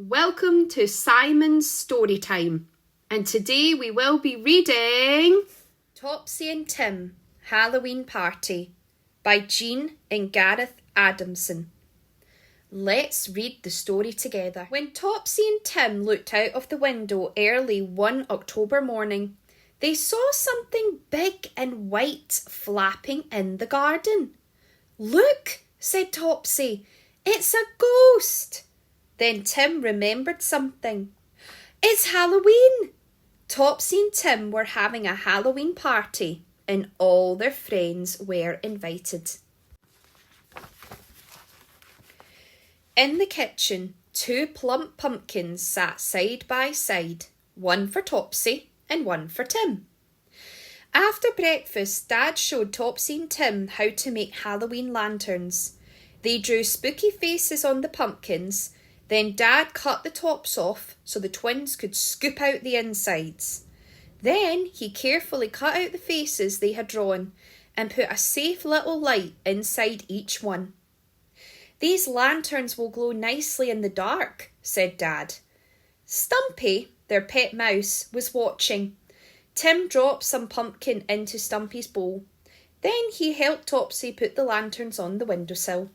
Welcome to Simon's Story Time, and today we will be reading Topsy and Tim, Halloween Party by Jean and Gareth Adamson. Let's read the story together. When Topsy and Tim looked out of the window early one October morning, they saw something big and white flapping in the garden. "Look," said Topsy, "it's a ghost." Then Tim remembered something. "It's Halloween!" Topsy and Tim were having a Halloween party, and all their friends were invited. In the kitchen, two plump pumpkins sat side by side, one for Topsy and one for Tim. After breakfast, Dad showed Topsy and Tim how to make Halloween lanterns. They drew spooky faces on the pumpkins. Then Dad cut the tops off so the twins could scoop out the insides. Then he carefully cut out the faces they had drawn and put a safe little light inside each one. "These lanterns will glow nicely in the dark," said Dad. Stumpy, their pet mouse, was watching. Tim dropped some pumpkin into Stumpy's bowl. Then he helped Topsy put the lanterns on the windowsill.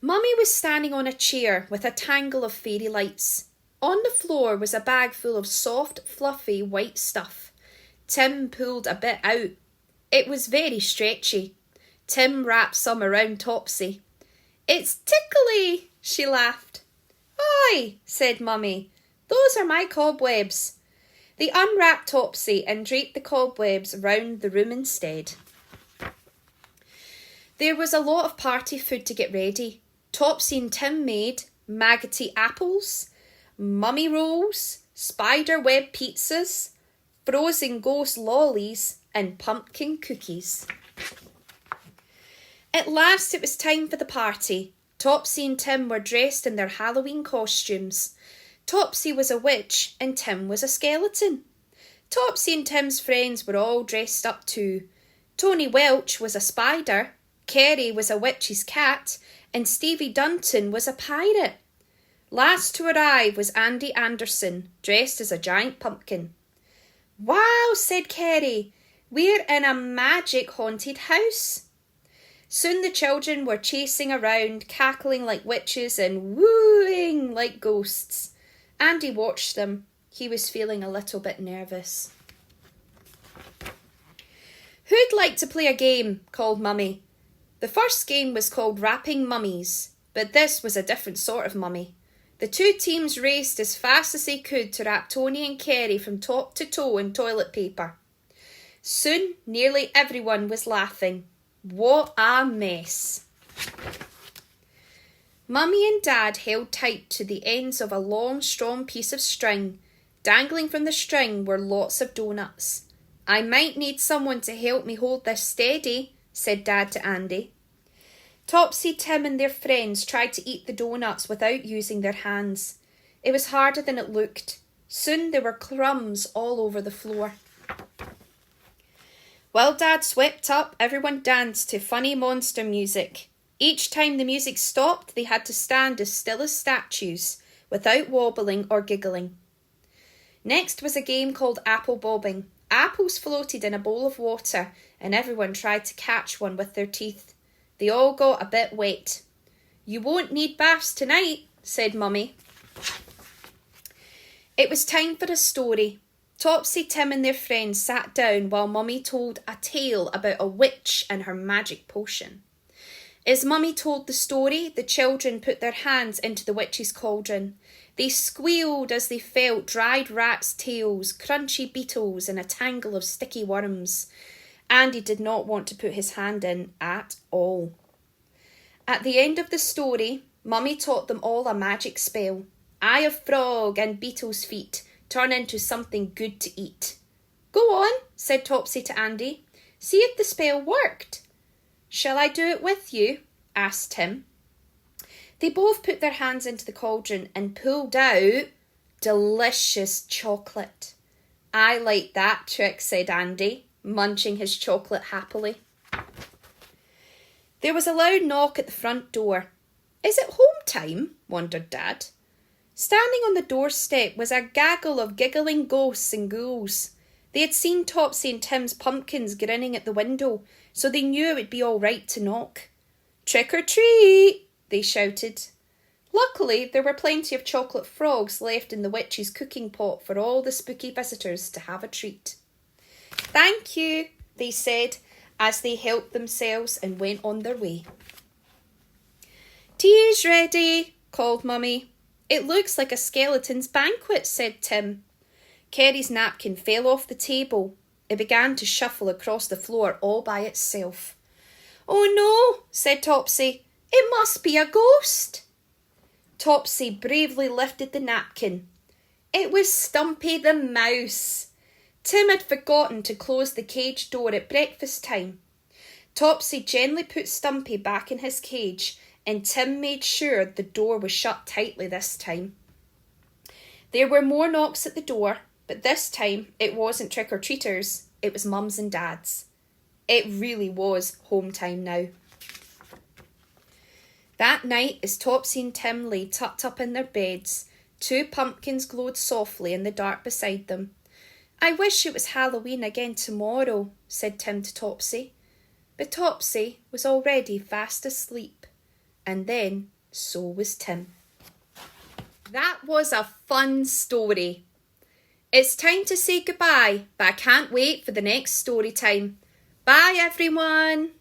Mummy was standing on a chair with a tangle of fairy lights. On the floor was a bag full of soft, fluffy white stuff. Tim pulled a bit out. It was very stretchy. Tim wrapped some around Topsy. "It's tickly," she laughed. "Oi," said Mummy, "those are my cobwebs." They unwrapped Topsy and draped the cobwebs round the room instead. There was a lot of party food to get ready. Topsy and Tim made maggoty apples, mummy rolls, spider web pizzas, frozen ghost lollies, and pumpkin cookies. At last it was time for the party. Topsy and Tim were dressed in their Halloween costumes. Topsy was a witch and Tim was a skeleton. Topsy and Tim's friends were all dressed up too. Tony Welch was a spider, Kerry was a witch's cat, and Stevie Dunton was a pirate. Last to arrive was Andy Anderson, dressed as a giant pumpkin. "Wow," said Kerry, "we're in a magic haunted house." Soon the children were chasing around, cackling like witches and wooing like ghosts. Andy watched them. He was feeling a little bit nervous. "Who'd like to play a game?" called Mummy. The first game was called Wrapping Mummies, but this was a different sort of mummy. The two teams raced as fast as they could to wrap Tony and Kerry from top to toe in toilet paper. Soon, nearly everyone was laughing. What a mess! Mummy and Dad held tight to the ends of a long, strong piece of string. Dangling from the string were lots of doughnuts. "I might need someone to help me hold this steady," said Dad to Andy. Topsy, Tim and their friends tried to eat the doughnuts without using their hands. It was harder than it looked. Soon there were crumbs all over the floor. While Dad swept up, everyone danced to funny monster music. Each time the music stopped, they had to stand as still as statues, without wobbling or giggling. Next was a game called apple bobbing. Apples floated in a bowl of water, and everyone tried to catch one with their teeth. They all got a bit wet. "You won't need baths tonight," said Mummy. It was time for a story. Topsy, Tim and their friends sat down while Mummy told a tale about a witch and her magic potion. As Mummy told the story, the children put their hands into the witch's cauldron. They squealed as they felt dried rats' tails, crunchy beetles, and a tangle of sticky worms. Andy did not want to put his hand in at all. At the end of the story, Mummy taught them all a magic spell. Eye of frog and beetle's feet turn into something good to eat. "Go on," said Topsy to Andy. "See if the spell worked." "Shall I do it with you?" asked Tim. They both put their hands into the cauldron and pulled out delicious chocolate. "I like that trick," said Andy, munching his chocolate happily. There was a loud knock at the front door. Is it home time? Wondered Dad. Standing on the doorstep was a gaggle of giggling ghosts and ghouls. They had seen Topsy and Tim's pumpkins grinning at the window, so they knew it would be all right to knock. "Trick or treat!" they shouted. Luckily, there were plenty of chocolate frogs left in the witch's cooking pot for all the spooky visitors to have a treat. "Thank you," they said, as they helped themselves and went on their way. "Tea's ready," called Mummy. "It looks like a skeleton's banquet," said Tim. Kerry's napkin fell off the table. It began to shuffle across the floor all by itself. "Oh no," said Topsy. "It must be a ghost." Topsy bravely lifted the napkin. It was Stumpy the mouse. Tim had forgotten to close the cage door at breakfast time. Topsy gently put Stumpy back in his cage, and Tim made sure the door was shut tightly this time. There were more knocks at the door, but this time it wasn't trick-or-treaters, it was mums and dads. It really was home time now. That night, as Topsy and Tim lay tucked up in their beds, 2 pumpkins glowed softly in the dark beside them. "I wish it was Halloween again tomorrow," said Tim to Topsy. But Topsy was already fast asleep, and then so was Tim. That was a fun story. It's time to say goodbye, but I can't wait for the next story time. Bye everyone!